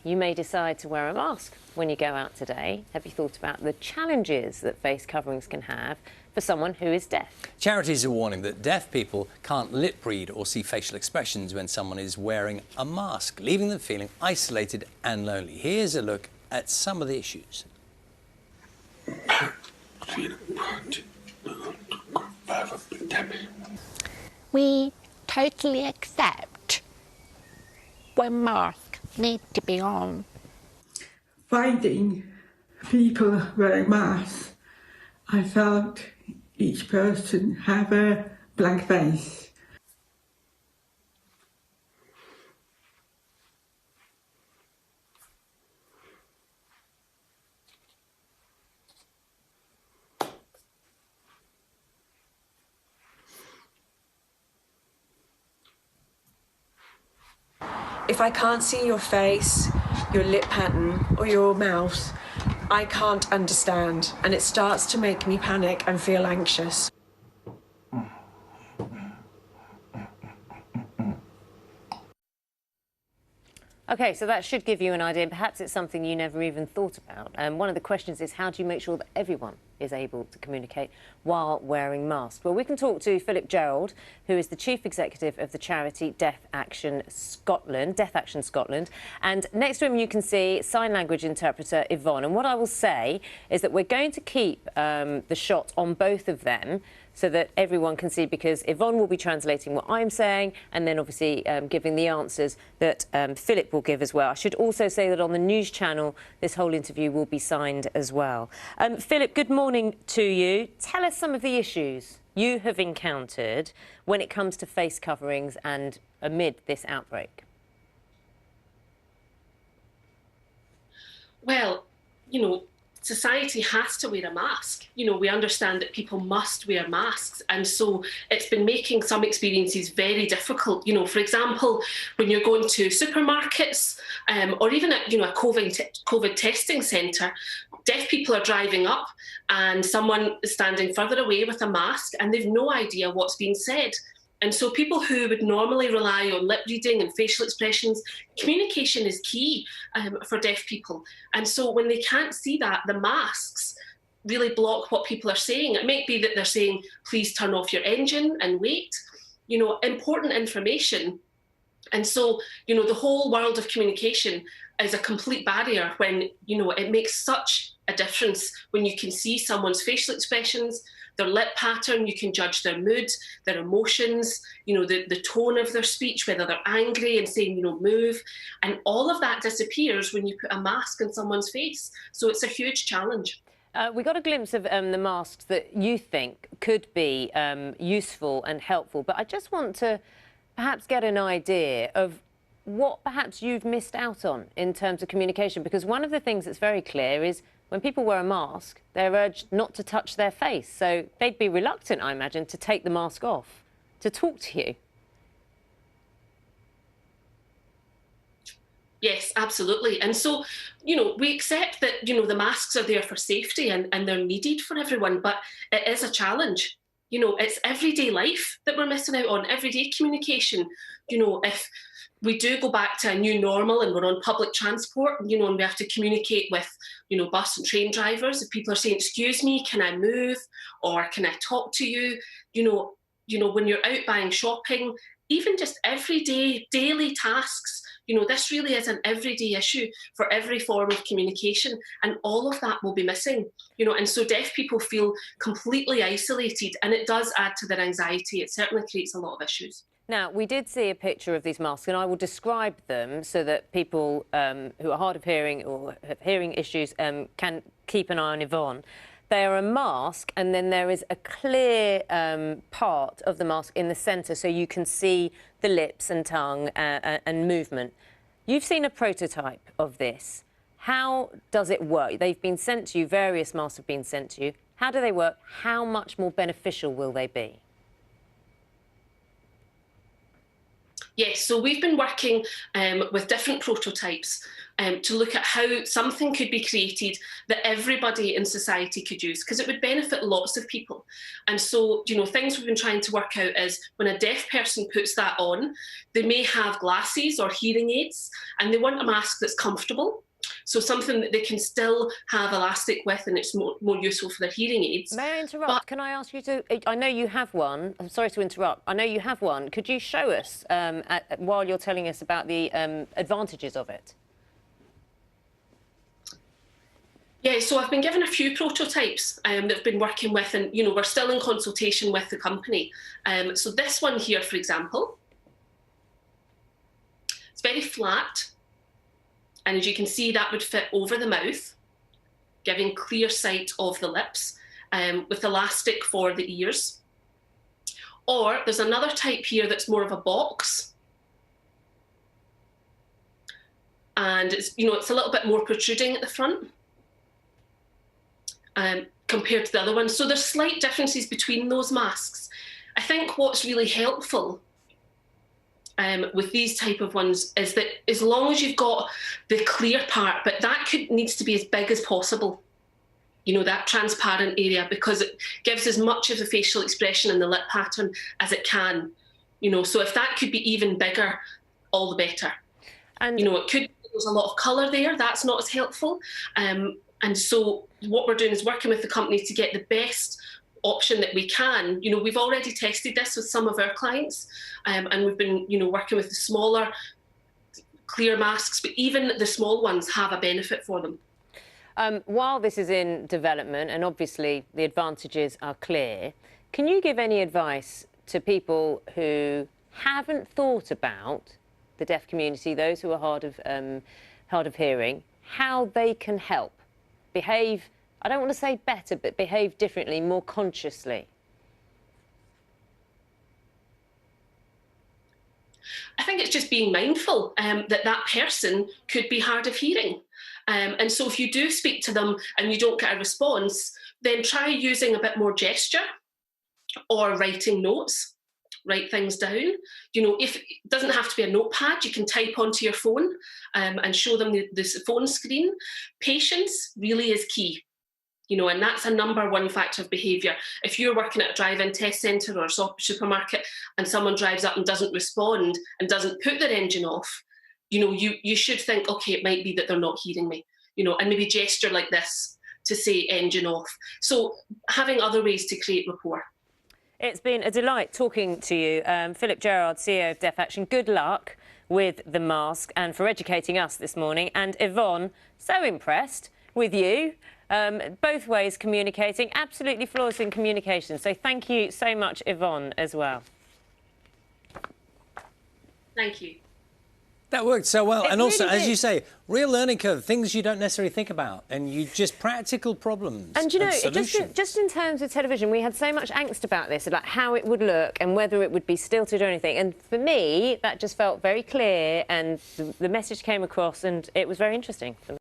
you may decide to wear a mask when you go out today. Have you thought about the challenges that face coverings can have for someone who is deaf? Charities are warning that deaf people can't lip read or see facial expressions when someone is wearing a mask, leaving them feeling isolated and lonely. Here's a look at some of the issues. We totally accept when masks need to be on. Finding people wearing masks, I felt each person have a blank face. If I can't see your face, your lip pattern or your mouth, I can't understand, and it starts to make me panic and feel anxious. OK, so that should give you an idea. Perhaps it's something you never even thought about. One of the questions is, how do you make sure that everyone is able to communicate while wearing masks? Well, we can talk to Philip Gerrard, who is the Chief Executive of the charity Deaf Action Scotland. And next to him you can see sign language interpreter Ivonne. And what I will say is that we're going to keep the shot on both of them so that everyone can see, because Ivonne will be translating what I'm saying and then obviously giving the answers that Philip will give as well. I should also say that on the news channel, this whole interview will be signed as well. Philip, good morning to you. Tell us some of the issues you have encountered when it comes to face coverings and amid this outbreak. Well, you know, society has to wear a mask. You know, we understand that people must wear masks, and so it's been making some experiences very difficult. You know, for example, when you're going to supermarkets or even at, you know, a COVID testing centre, deaf people are driving up and someone is standing further away with a mask and they've no idea what's being said. And so people who would normally rely on lip reading and facial expressions, communication is key for deaf people. And so when they can't see that, the masks really block what people are saying. It might be that they're saying, please turn off your engine and wait, you know, important information. And so, you know, the whole world of communication is a complete barrier when, you know, it makes such a difference when you can see someone's facial expressions, their lip pattern, you can judge their mood, their emotions, you know, the tone of their speech, whether they're angry and saying, you know, move. And all of that disappears when you put a mask on someone's face. So it's a huge challenge. We got a glimpse of the masks that you think could be useful and helpful, but I just want to perhaps get an idea of what perhaps you've missed out on in terms of communication, because one of the things that's very clear is when people wear a mask, they're urged not to touch their face. So they'd be reluctant, I imagine, to take the mask off, to talk to you. Yes, absolutely. And so, you know, we accept that, you know, the masks are there for safety and they're needed for everyone, but it is a challenge. You know, it's everyday life that we're missing out on, everyday communication. You know, if we do go back to a new normal and we're on public transport, you know, and we have to communicate with, you know, bus and train drivers. If people are saying, excuse me, can I move? Or can I talk to you? You know, when you're out buying shopping, even just everyday, daily tasks, you know, this really is an everyday issue for every form of communication, and all of that will be missing, you know, and so deaf people feel completely isolated, and it does add to their anxiety. It certainly creates a lot of issues. Now, we did see a picture of these masks, and I will describe them so that people who are hard of hearing or have hearing issues can keep an eye on Ivonne. They are a mask, and then there is a clear part of the mask in the centre, so you can see the lips and tongue and movement. You've seen a prototype of this. How does it work? They've been sent to you, various masks have been sent to you. How do they work? How much more beneficial will they be? Yes, so we've been working with different prototypes to look at how something could be created that everybody in society could use, because it would benefit lots of people. And so, you know, things we've been trying to work out is when a deaf person puts that on, they may have glasses or hearing aids, and they want a mask that's comfortable. So something that they can still have elastic with, and it's more useful for their hearing aids. May I interrupt? Can I ask you to... I know you have one. I'm sorry to interrupt. I know you have one. Could you show us, while you're telling us about the advantages of it? Yeah, so I've been given a few prototypes that I've been working with, and, you know, we're still in consultation with the company. So this one here, for example, it's very flat. And as you can see, that would fit over the mouth, giving clear sight of the lips, with elastic for the ears. Or there's another type here that's more of a box. And it's, you know, it's a little bit more protruding at the front compared to the other one. So there's slight differences between those masks. I think what's really helpful with these type of ones is that as long as you've got the clear part, but that needs to be as big as possible, you know, that transparent area, because it gives as much of the facial expression and the lip pattern as it can, you know. So if that could be even bigger, all the better. And, you know, it could, there's a lot of colour there, that's not as helpful. And so what we're doing is working with the company to get the best option that we can. You know, we've already tested this with some of our clients, and we've been, you know, working with the smaller clear masks, but even the small ones have a benefit for them. While this is in development, and obviously the advantages are clear, can you give any advice to people who haven't thought about the deaf community, those who are hard of hearing, how they can help behave, I don't want to say better, but behave differently, more consciously? I think it's just being mindful that that person could be hard of hearing. And so if you do speak to them and you don't get a response, then try using a bit more gesture or writing notes, write things down. You know, if it doesn't have to be a notepad, you can type onto your phone and show them the phone screen. Patience really is key. You know, and that's a #1 factor of behaviour. If you're working at a drive-in test centre or a supermarket and someone drives up and doesn't respond and doesn't put their engine off, you know, you should think, OK, it might be that they're not hearing me, you know, and maybe gesture like this to say engine off. So having other ways to create rapport. It's been a delight talking to you. Philip Gerrard, CEO of Deaf Action, good luck with the mask and for educating us this morning. And Ivonne, so impressed with you. Both ways communicating, absolutely flawless in communication. So thank you so much, Ivonne, as well. Thank you. That worked so well. It and also, really as did. you say, real learning curve, things you don't necessarily think about, and you just practical problems. And you know, solutions. just in terms of television, we had so much angst about this, about how it would look and whether it would be stilted or anything. And for me, that just felt very clear, and the message came across, and it was very interesting for me.